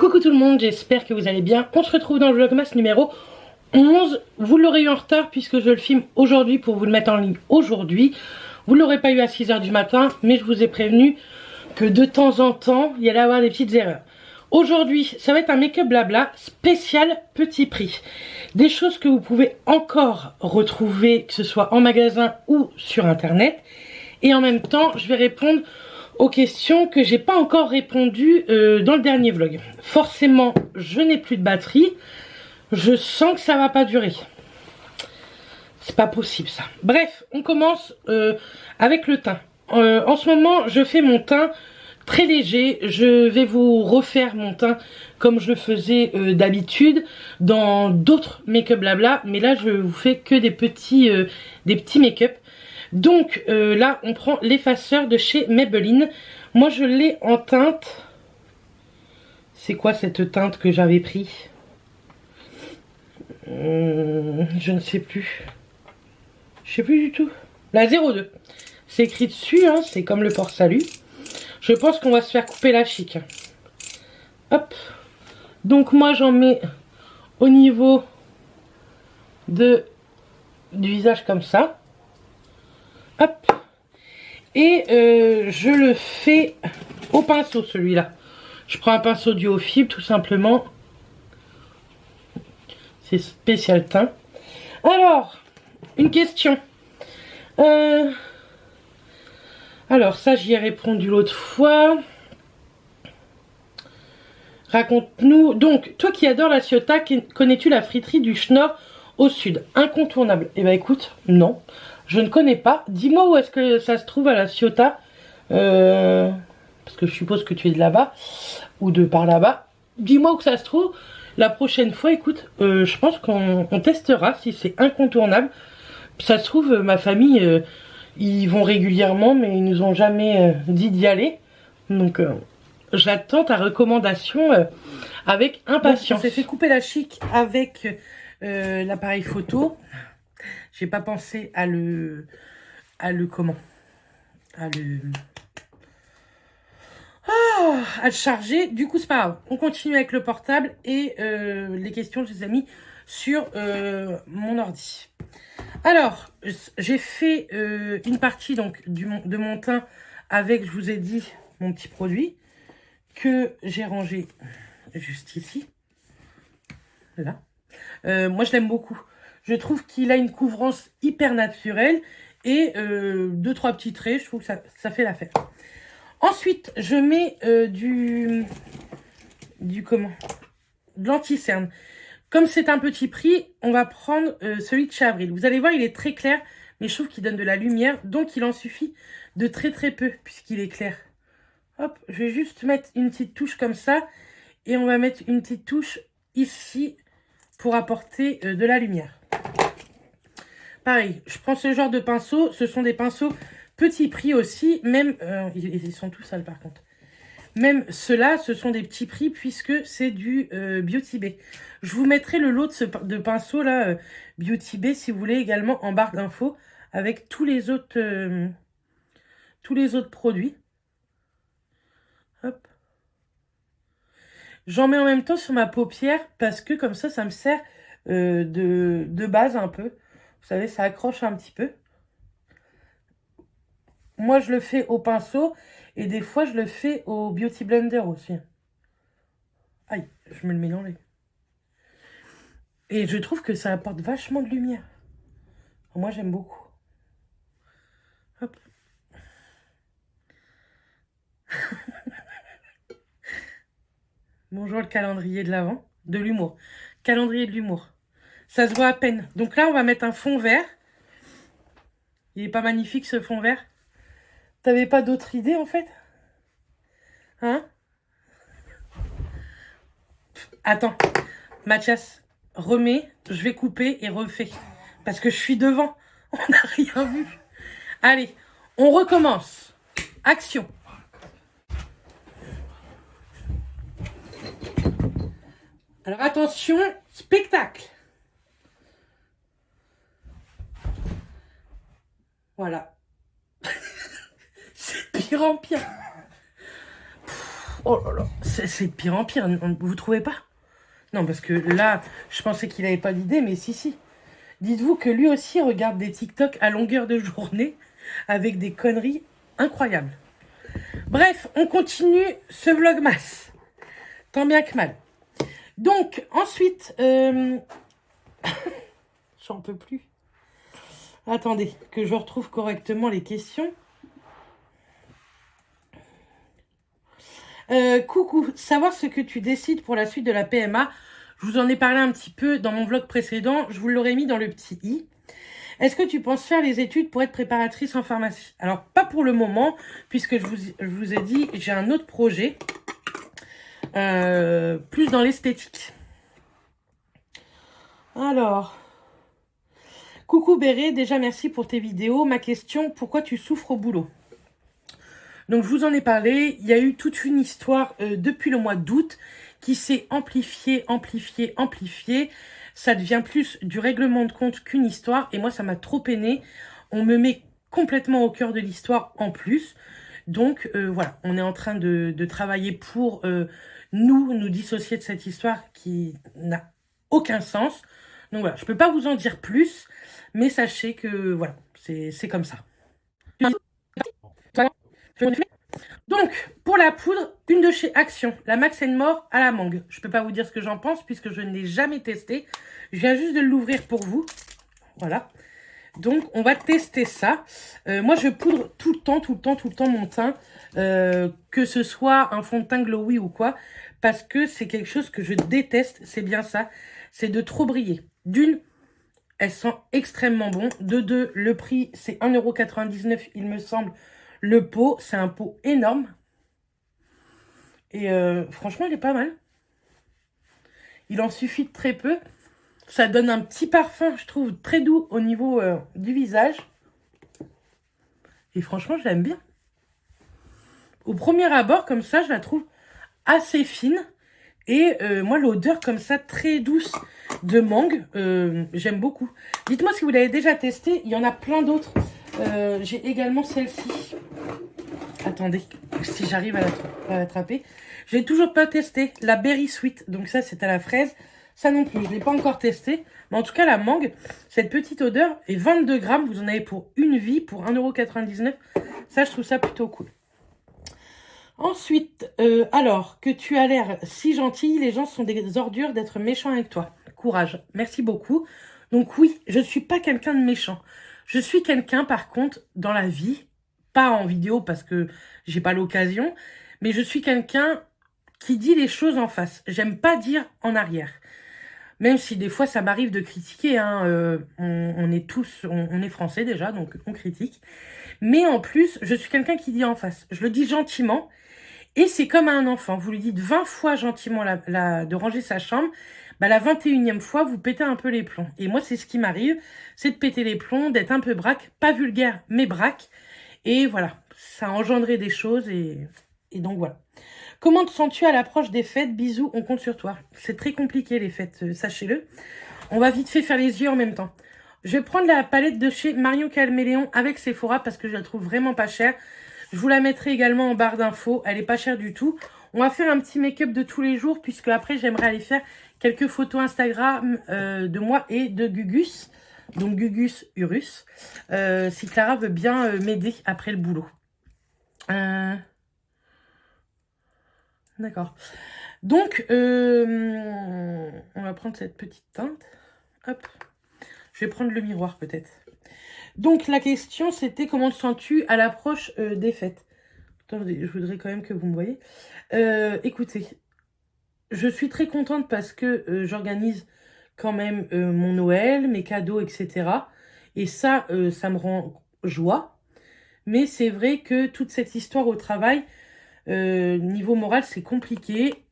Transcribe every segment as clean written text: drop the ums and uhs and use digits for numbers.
Coucou tout le monde, j'espère que vous allez bien. On se retrouve dans le Vlogmas numéro 11. Vous l'aurez eu en retard puisque je le filme aujourd'hui pour vous le mettre en ligne aujourd'hui. Vous ne l'aurez pas eu à 6 h du matin, mais je vous ai prévenu que de temps en temps, il y allait avoir des petites erreurs. Aujourd'hui, ça va être un make-up blabla spécial petit prix. Des choses que vous pouvez encore retrouver, que ce soit en magasin ou sur internet. Et en même temps, je vais répondre aux questions que j'ai pas encore répondu dans le dernier vlog. Forcément, je n'ai plus de batterie. Je sens que ça va pas durer. C'est pas possible ça. Bref, on commence avec le teint. En ce moment, je fais mon teint très léger. Je vais vous refaire mon teint comme je le faisais d'habitude dans d'autres make-up blabla. Mais là, je vous fais que des petits make-up. Donc là, on prend l'effaceur de chez Maybelline. Moi, je l'ai en teinte. C'est quoi cette teinte que j'avais pris? Je ne sais plus. Je sais plus du tout. La 02. C'est écrit dessus, hein, c'est comme le port-salut. Je pense qu'on va se faire couper la chic. Hop. Donc moi, j'en mets au niveau du visage comme ça. Hop. Et je le fais au pinceau, celui-là. Je prends un pinceau Duofil, tout simplement. C'est spécial teint. Alors, une question. Alors, ça, j'y ai répondu l'autre fois. Raconte-nous. Donc, toi qui adores la Ciotat, connais-tu la friterie du Schnorr au sud? Incontournable. Eh ben, écoute, non. Je ne connais pas. Dis-moi où est-ce que ça se trouve à la Ciotat. Parce que je suppose que tu es de là-bas. Ou de par là-bas. Dis-moi où que ça se trouve. La prochaine fois, écoute, je pense qu'on testera si c'est incontournable. Ça se trouve, ma famille, ils vont régulièrement, mais ils nous ont jamais dit d'y aller. Donc, j'attends ta recommandation avec impatience. On s'est fait couper la chic avec l'appareil photo. J'ai pas pensé à le charger. Du coup, c'est pas grave. On continue avec le portable et les questions, je les ai mis sur mon ordi. Alors, j'ai fait une partie donc de mon teint avec, je vous ai dit, mon petit produit que j'ai rangé juste ici. Là. Moi, je l'aime beaucoup. Je trouve qu'il a une couvrance hyper naturelle et 2-3 petits traits, je trouve que ça fait l'affaire. Ensuite, je mets de l'anti-cerne. Comme c'est un petit prix, on va prendre celui de chez Avril. Vous allez voir, il est très clair, mais je trouve qu'il donne de la lumière, donc il en suffit de très peu, puisqu'il est clair. Hop, je vais juste mettre une petite touche comme ça, et on va mettre une petite touche ici, pour apporter de la lumière. Pareil, je prends ce genre de pinceau, ce sont des pinceaux petit prix aussi, même, ils sont tous sales par contre. Même ceux-là, ce sont des petits prix puisque c'est du Beauty Bay. Je vous mettrai le lot de pinceaux là, Beauty Bay, si vous voulez, également en barre d'infos avec tous les autres produits. Hop. J'en mets en même temps sur ma paupière parce que comme ça me sert de base un peu. Vous savez, ça accroche un petit peu. Moi, je le fais au pinceau et des fois, je le fais au Beauty Blender aussi. Aïe, je me le mets dans l'œil. Et je trouve que ça apporte vachement de lumière. Moi, j'aime beaucoup. Hop. Bonjour le calendrier de l'Avent. De l'humour. Calendrier de l'humour. Ça se voit à peine. Donc là, on va mettre un fond vert. Il est pas magnifique ce fond vert? T'avais pas d'autre idée en fait? Hein? Attends, Mathias, remets, je vais couper et refais. Parce que je suis devant, on n'a rien vu. Allez, on recommence. Action. Alors attention, spectacle. Voilà. C'est pire en pire. Oh là là, c'est de pire en pire, vous trouvez pas? Non, parce que là, je pensais qu'il avait pas d'idée, mais si, si. Dites-vous que lui aussi regarde des TikTok à longueur de journée avec des conneries incroyables. Bref, on continue ce vlogmas. Tant bien que mal. Donc, ensuite, j'en peux plus. Attendez, que je retrouve correctement les questions. Coucou, savoir ce que tu décides pour la suite de la PMA. Je vous en ai parlé un petit peu dans mon vlog précédent. Je vous l'aurais mis dans le petit i. Est-ce que tu penses faire les études pour être préparatrice en pharmacie? Alors, pas pour le moment, puisque je vous ai dit, j'ai un autre projet. Plus dans l'esthétique. Alors, coucou Béré, déjà merci pour tes vidéos. Ma question, pourquoi tu souffres au boulot? Donc je vous en ai parlé, il y a eu toute une histoire depuis le mois d'août qui s'est amplifiée. Ça devient plus du règlement de compte qu'une histoire et moi ça m'a trop peiné. On me met complètement au cœur de l'histoire en plus. Donc voilà, on est en train de travailler pour nous dissocier de cette histoire qui n'a aucun sens. Donc voilà, je ne peux pas vous en dire plus, mais sachez que voilà, c'est comme ça. Donc, pour la poudre, une de chez Action, la Max More à la mangue. Je ne peux pas vous dire ce que j'en pense puisque je ne l'ai jamais testé. Je viens juste de l'ouvrir pour vous. Voilà. Donc, on va tester ça. Moi, je poudre tout le temps mon teint. Que ce soit un fond de teint glowy ou quoi. Parce que c'est quelque chose que je déteste. C'est bien ça. C'est de trop briller. D'une, elle sent extrêmement bon. De deux, le prix, c'est 1,99 €, il me semble. Le pot, c'est un pot énorme. Et franchement, il est pas mal. Il en suffit de très peu. Ça donne un petit parfum, je trouve, très doux au niveau du visage. Et franchement, je l'aime bien. Au premier abord, comme ça, je la trouve assez fine. Et moi, l'odeur comme ça, très douce de mangue, j'aime beaucoup. Dites-moi si vous l'avez déjà testé. Il y en a plein d'autres. J'ai également celle-ci. Attendez, si j'arrive à l'attraper. Je l'ai toujours pas testé. La Berry Sweet. Donc ça, c'est à la fraise. Ça non plus, je ne l'ai pas encore testé. Mais en tout cas, la mangue, cette petite odeur est 22 grammes. Vous en avez pour une vie, pour 1,99 €. Ça, je trouve ça plutôt cool. Ensuite, alors que tu as l'air si gentil, les gens sont des ordures d'être méchants avec toi. Courage. Merci beaucoup. Donc oui, je ne suis pas quelqu'un de méchant. Je suis quelqu'un, par contre, dans la vie, pas en vidéo parce que j'ai pas l'occasion, mais je suis quelqu'un qui dit les choses en face. J'aime pas dire en arrière. Même si des fois ça m'arrive de critiquer, hein, on est tous, on est français déjà, donc on critique. Mais en plus, je suis quelqu'un qui dit en face. Je le dis gentiment. Et c'est comme à un enfant, vous lui dites 20 fois gentiment de ranger sa chambre, bah la 21e fois, vous pétez un peu les plombs. Et moi, c'est ce qui m'arrive, c'est de péter les plombs, d'être un peu braque, pas vulgaire, mais braque. Et voilà, ça a engendré des choses et donc voilà. Comment te sens-tu à l'approche des fêtes? Bisous, on compte sur toi. C'est très compliqué les fêtes, sachez-le. On va vite fait faire les yeux en même temps. Je vais prendre la palette de chez Marion Calméléon avec Sephora parce que je la trouve vraiment pas chère. Je vous la mettrai également en barre d'infos. Elle est pas chère du tout. On va faire un petit make-up de tous les jours puisque après j'aimerais aller faire quelques photos Instagram de moi et de Gugus. Donc Gugus Urus. Si Clara veut bien m'aider après le boulot. D'accord. Donc, on va prendre cette petite teinte. Hop. Je vais prendre le miroir peut-être. Donc, la question, c'était comment te sens-tu à l'approche des fêtes? Attendez, je voudrais quand même que vous me voyez. Écoutez, je suis très contente parce que j'organise quand même mon Noël, mes cadeaux, etc. Et ça, ça me rend joie. Mais c'est vrai que toute cette histoire au travail, niveau moral, c'est compliqué.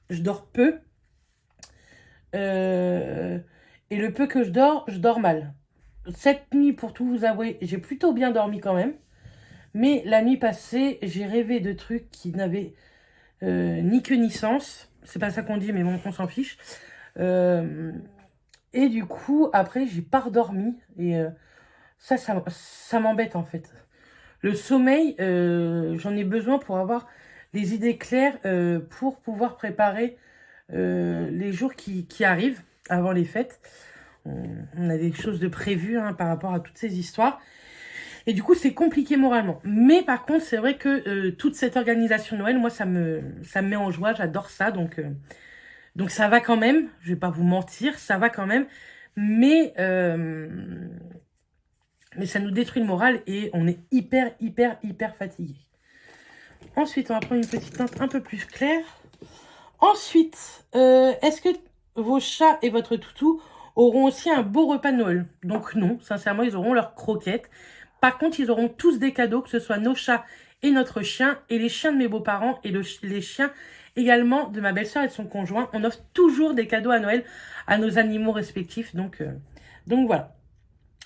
Je dors peu. Et le peu que je dors mal. Cette nuit, pour tout vous avouer, j'ai plutôt bien dormi quand même. Mais la nuit passée, j'ai rêvé de trucs qui n'avaient ni queue ni sens. C'est pas ça qu'on dit, mais bon, on s'en fiche. Et du coup, après, j'ai pas redormi. Et ça m'embête en fait. Le sommeil, j'en ai besoin pour avoir les idées claires pour pouvoir préparer les jours qui arrivent avant les fêtes. On a des choses de prévues hein, par rapport à toutes ces histoires. Et du coup, c'est compliqué moralement. Mais par contre, c'est vrai que toute cette organisation de Noël, moi, ça me met en joie. J'adore ça. Donc ça va quand même. Je vais pas vous mentir, ça va quand même. Mais ça nous détruit le moral et on est hyper fatigué. Ensuite, on va prendre une petite teinte un peu plus claire. Ensuite, est-ce que vos chats et votre toutou auront aussi un beau repas de Noël? Donc non, sincèrement, ils auront leurs croquettes. Par contre, ils auront tous des cadeaux, que ce soit nos chats et notre chien, et les chiens de mes beaux-parents, et les chiens également de ma belle-sœur et de son conjoint. On offre toujours des cadeaux à Noël à nos animaux respectifs. Donc voilà.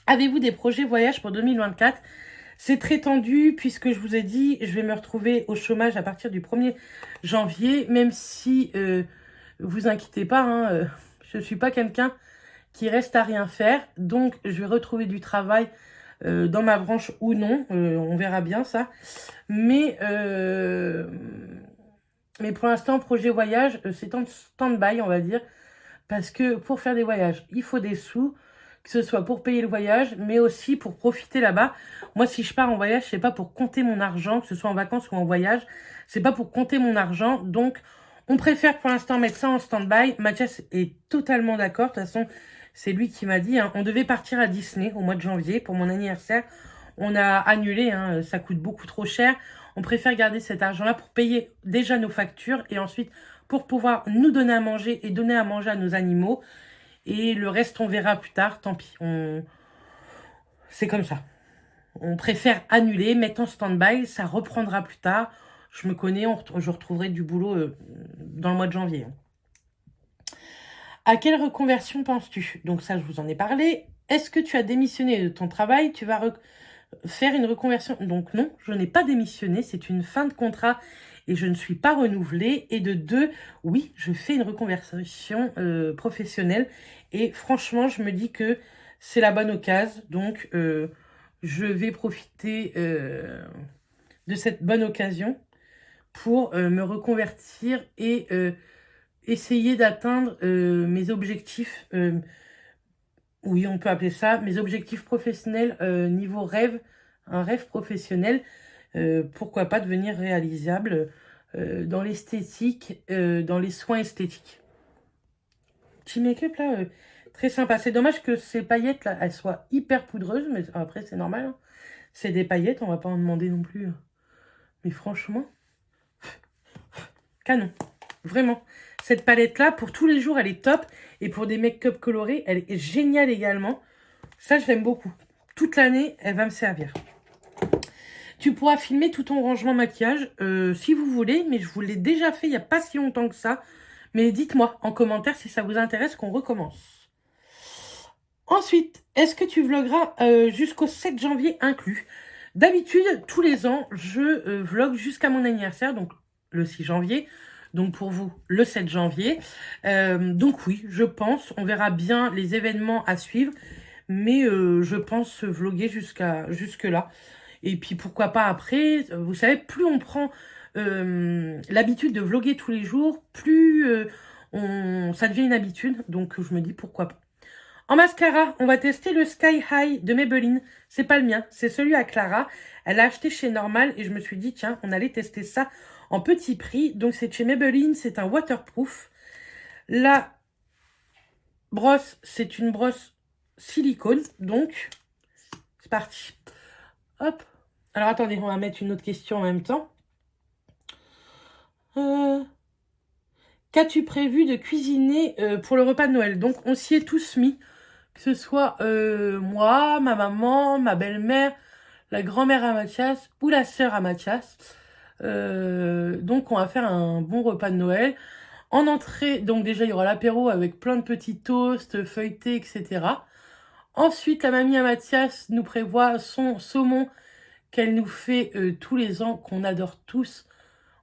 Avez-vous des projets voyage pour 2024? C'est très tendu puisque je vous ai dit, je vais me retrouver au chômage à partir du 1er janvier, même si, vous inquiétez pas, hein, je ne suis pas quelqu'un qui reste à rien faire. Donc, je vais retrouver du travail dans ma branche ou non, on verra bien ça. Mais pour l'instant, projet voyage, c'est en stand-by, on va dire, parce que pour faire des voyages, il faut des sous, que ce soit pour payer le voyage, mais aussi pour profiter là-bas. Moi, si je pars en voyage, c'est pas pour compter mon argent, que ce soit en vacances ou en voyage, c'est pas pour compter mon argent. Donc, on préfère pour l'instant mettre ça en stand-by. Mathias est totalement d'accord. De toute façon, c'est lui qui m'a dit, hein, on devait partir à Disney au mois de janvier pour mon anniversaire. On a annulé, hein, ça coûte beaucoup trop cher. On préfère garder cet argent-là pour payer déjà nos factures et ensuite pour pouvoir nous donner à manger et donner à manger à nos animaux. Et le reste, on verra plus tard. Tant pis, c'est comme ça. On préfère annuler, mettre en stand-by. Ça reprendra plus tard. Je me connais, je retrouverai du boulot dans le mois de janvier. À quelle reconversion penses-tu? Donc ça, je vous en ai parlé. Est-ce que tu as démissionné de ton travail? Tu vas faire une reconversion? Donc non, je n'ai pas démissionné. C'est une fin de contrat et je ne suis pas renouvelée. Et de deux, oui, je fais une reconversion professionnelle. Et franchement, je me dis que c'est la bonne occasion. Donc, je vais profiter de cette bonne occasion pour me reconvertir et essayer d'atteindre mes objectifs. Oui, on peut appeler ça mes objectifs professionnels niveau rêve, un rêve professionnel. Pourquoi pas devenir réalisable dans l'esthétique, dans les soins esthétiques. Petit make-up là, très sympa. C'est dommage que ces paillettes là, elles soient hyper poudreuses, mais après c'est normal. Hein. C'est des paillettes, on va pas en demander non plus. Mais franchement, canon. Vraiment. Cette palette là, pour tous les jours, elle est top. Et pour des make-up colorés, elle est géniale également. Ça, je l'aime beaucoup. Toute l'année, elle va me servir. Tu pourras filmer tout ton rangement maquillage si vous voulez, mais je vous l'ai déjà fait il n'y a pas si longtemps que ça. Mais dites-moi en commentaire si ça vous intéresse qu'on recommence. Ensuite, est-ce que tu vlogueras jusqu'au 7 janvier inclus? D'habitude, tous les ans, je vlog jusqu'à mon anniversaire, donc le 6 janvier. Donc pour vous, le 7 janvier. Donc oui, je pense, on verra bien les événements à suivre. Mais je pense vloguer jusque-là. Et puis pourquoi pas après, vous savez, plus on prend l'habitude de vloguer tous les jours, plus ça devient une habitude. Donc je me dis pourquoi pas. En mascara, on va tester le Sky High de Maybelline. C'est pas le mien, c'est celui à Clara. Elle l'a acheté chez Normal et je me suis dit, tiens, on allait tester ça en petit prix. Donc c'est chez Maybelline, c'est un waterproof. La brosse, c'est une brosse silicone. Donc, c'est parti. Hop. Alors attendez, on va mettre une autre question en même temps. Qu'as-tu prévu de cuisiner pour le repas de Noël? Donc on s'y est tous mis. Que ce soit moi, ma maman, ma belle-mère, la grand-mère à Mathias ou la sœur à Mathias. Donc on va faire un bon repas de Noël. En entrée, donc déjà il y aura l'apéro avec plein de petits toasts, feuilletés, etc. Ensuite, la mamie à Mathias nous prévoit son saumon qu'elle nous fait tous les ans, qu'on adore tous.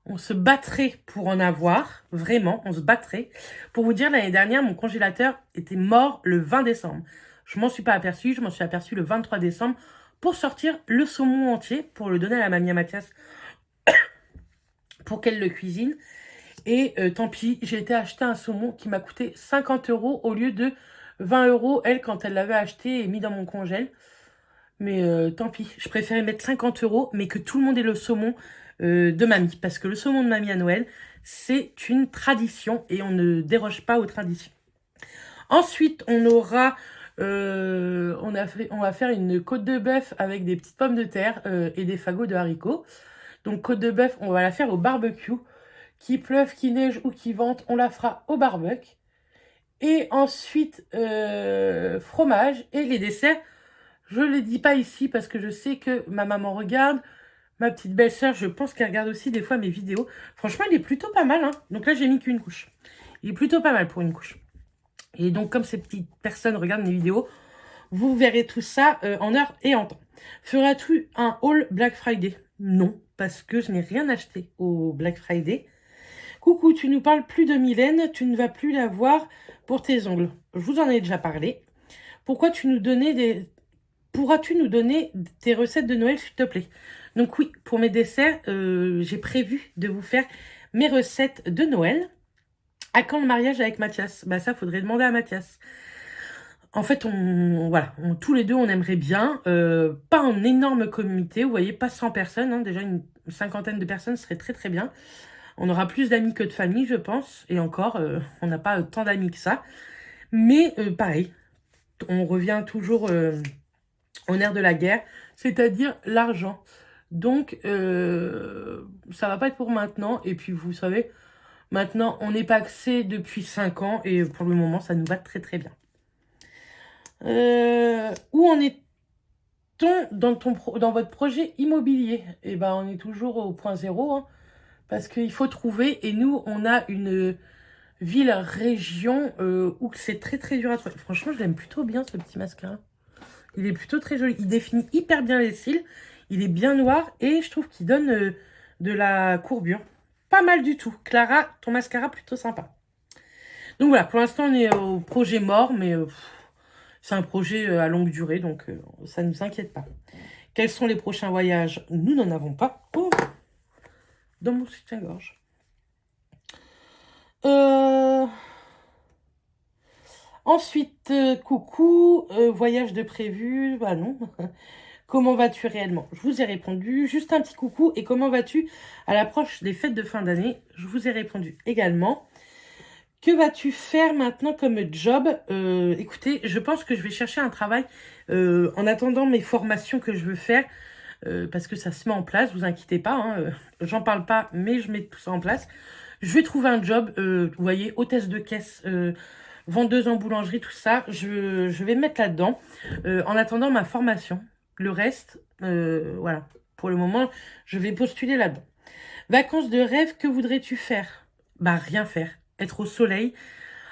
On se battrait pour en avoir, vraiment, on se battrait. Pour vous dire, l'année dernière, mon congélateur était mort le 20 décembre. Je m'en suis pas aperçue, je m'en suis aperçue le 23 décembre pour sortir le saumon entier, pour le donner à la mamie à Mathias pour qu'elle le cuisine. Et tant pis, j'ai été acheter un saumon qui m'a coûté 50 € au lieu de 20 €, elle, quand elle l'avait acheté et mis dans mon congèle. Mais tant pis, je préférais mettre 50 €, mais que tout le monde ait le saumon de mamie. Parce que le saumon de mamie à Noël, c'est une tradition et on ne déroge pas aux traditions. Ensuite, on aura... on va faire une côte de bœuf avec des petites pommes de terre et des fagots de haricots. Donc côte de bœuf, on va la faire au barbecue. Qu'il pleuve, qu'il neige ou qu'il vente, on la fera au barbecue. Et ensuite, fromage et les desserts. Je ne les dis pas ici parce que je sais que ma maman regarde. Ma petite belle-sœur, je pense qu'elle regarde aussi des fois mes vidéos. Franchement, il est plutôt pas mal. Hein. Donc là, j'ai mis qu'une couche. Il est plutôt pas mal pour une couche. Et donc, comme ces petites personnes regardent mes vidéos, vous verrez tout ça en heure et en temps. Feras-tu un haul Black Friday? Non, parce que je n'ai rien acheté au Black Friday. Coucou, tu nous parles plus de Mylène, tu ne vas plus la voir pour tes ongles. Je vous en ai déjà parlé. Pourras-tu nous donner tes recettes de Noël, s'il te plaît? Donc oui, pour mes desserts, j'ai prévu de vous faire mes recettes de Noël. À quand le mariage avec Mathias? Bah ça, faudrait demander à Mathias. En fait, tous les deux, on aimerait bien, pas en énorme comité, vous voyez, pas 100 personnes, hein, déjà une cinquantaine de personnes serait très très bien. On aura plus d'amis que de famille, je pense, et encore, on n'a pas tant d'amis que ça. Mais pareil, on revient toujours en ère de la guerre, c'est-à-dire l'argent. Donc, ça va pas être pour maintenant, et puis vous savez, maintenant, on n'est pas axé depuis 5 ans, et pour le moment, ça nous va très très bien. Où en est-on dans votre projet immobilier? Eh ben, on est toujours au point zéro, hein, parce qu'il faut trouver. Et nous, on a une ville-région où c'est très très dur à trouver. Franchement, je l'aime plutôt bien, ce petit mascara. Il est plutôt très joli. Il définit hyper bien les cils. Il est bien noir et je trouve qu'il donne de la courbure. Pas mal du tout. Clara, ton mascara plutôt sympa. Donc voilà, pour l'instant, on est au projet mort, mais... c'est un projet à longue durée, donc ça ne nous inquiète pas. Quels sont les prochains voyages? Nous n'en avons pas. Oh, dans mon soutien-gorge. Ensuite, coucou, voyage de prévu. Bah non. Comment vas-tu réellement? Je vous ai répondu. Juste un petit coucou. Et comment vas-tu à l'approche des fêtes de fin d'année? Je vous ai répondu également. Que vas-tu faire maintenant comme job? Écoutez, je pense que je vais chercher un travail en attendant mes formations que je veux faire. Parce que ça se met en place, vous inquiétez pas. Hein, j'en parle pas, mais je mets tout ça en place. Je vais trouver un job, vous voyez, hôtesse de caisse, vendeuse en boulangerie, tout ça. Je vais me mettre là-dedans en attendant ma formation. Le reste, voilà. Pour le moment, je vais postuler là-dedans. Vacances de rêve, que voudrais-tu faire? Bah, rien faire. Être au soleil,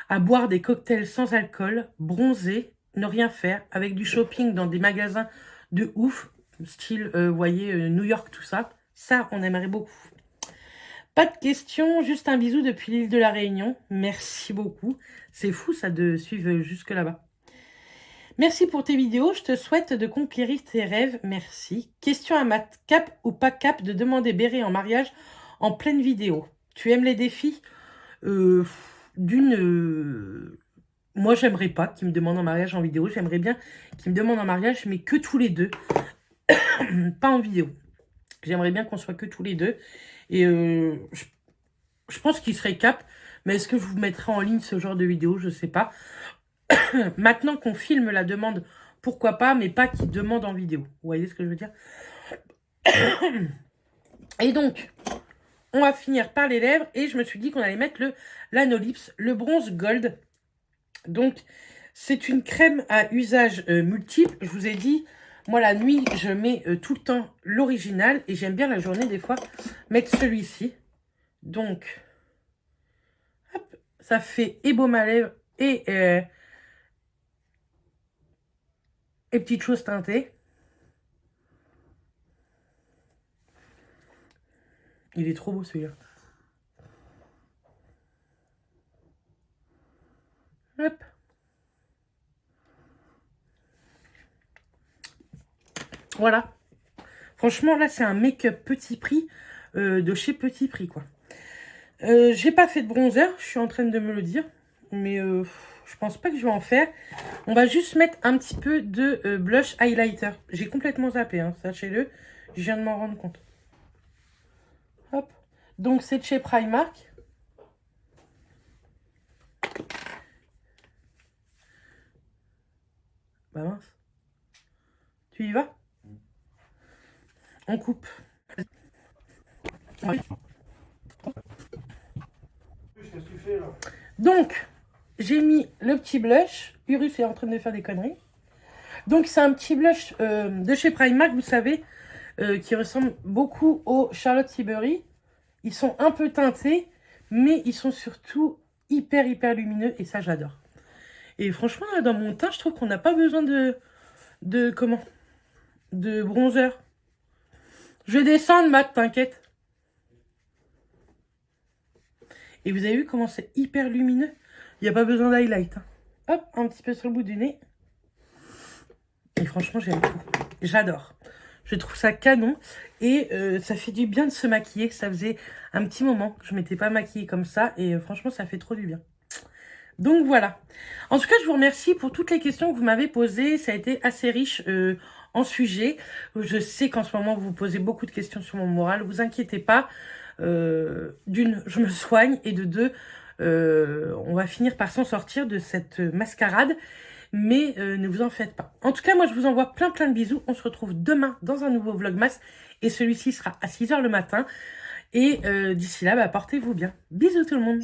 à boire des cocktails sans alcool, bronzer, ne rien faire, avec du shopping dans des magasins de ouf, style, vous voyez, New York, tout ça. Ça, on aimerait beaucoup. Pas de questions, juste un bisou depuis l'île de la Réunion. Merci beaucoup. C'est fou, ça, de suivre jusque là-bas. Merci pour tes vidéos. Je te souhaite de conquérir tes rêves. Merci. Question à Matt. Cap ou pas cap de demander Béret en mariage en pleine vidéo? Tu aimes les défis? Moi, j'aimerais pas qu'il me demande en mariage en vidéo. J'aimerais bien qu'il me demande en mariage, mais que tous les deux. Pas en vidéo. J'aimerais bien qu'on soit que tous les deux. Et je pense qu'il serait cap. Mais est-ce que je vous mettrai en ligne ce genre de vidéo? Je sais pas. Maintenant qu'on filme la demande, pourquoi pas, mais pas qu'il demande en vidéo. Vous voyez ce que je veux dire? Et donc, on va finir par les lèvres. Et je me suis dit qu'on allait mettre l'Anolips, le bronze gold. Donc, c'est une crème à usage multiple. Je vous ai dit, moi, la nuit, je mets tout le temps l'original. Et j'aime bien la journée, des fois, mettre celui-ci. Donc, hop, ça fait ébaume à lèvres et petites choses teintées. Il est trop beau, celui-là. Hop. Voilà. Franchement, là, c'est un make-up petit prix. de chez Petit Prix, quoi. J'ai pas fait de bronzer, je suis en train de me le dire. Mais je pense pas que je vais en faire. On va juste mettre un petit peu de blush highlighter. J'ai complètement zappé, hein, sachez-le. Je viens de m'en rendre compte. Hop. Donc c'est de chez Primark. Bah mince. Tu y vas? On coupe. Donc, j'ai mis le petit blush. Urus est en train de faire des conneries. Donc, c'est un petit blush de chez Primark, vous savez, qui ressemble beaucoup au Charlotte Tilbury. Ils sont un peu teintés, mais ils sont surtout hyper lumineux et ça, j'adore. Et franchement, là, dans mon teint, je trouve qu'on n'a pas besoin de bronzer. Je vais descendre, Matt, t'inquiète. Et vous avez vu comment c'est hyper lumineux? Il n'y a pas besoin d'highlight. Hein. Hop, un petit peu sur le bout du nez. Et franchement, j'aime tout. J'adore. Je trouve ça canon. Et ça fait du bien de se maquiller. Ça faisait un petit moment que je ne m'étais pas maquillée comme ça. Et franchement, ça fait trop du bien. Donc voilà. En tout cas, je vous remercie pour toutes les questions que vous m'avez posées. Ça a été assez riche en sujets. Je sais qu'en ce moment, vous vous posez beaucoup de questions sur mon moral. Vous inquiétez pas. D'une, je me soigne. Et de deux, on va finir par s'en sortir de cette mascarade. Mais ne vous en faites pas. En tout cas, moi, je vous envoie plein de bisous. On se retrouve demain dans un nouveau Vlogmas. Et celui-ci sera à 6 h le matin. Et d'ici là, bah, portez-vous bien. Bisous tout le monde.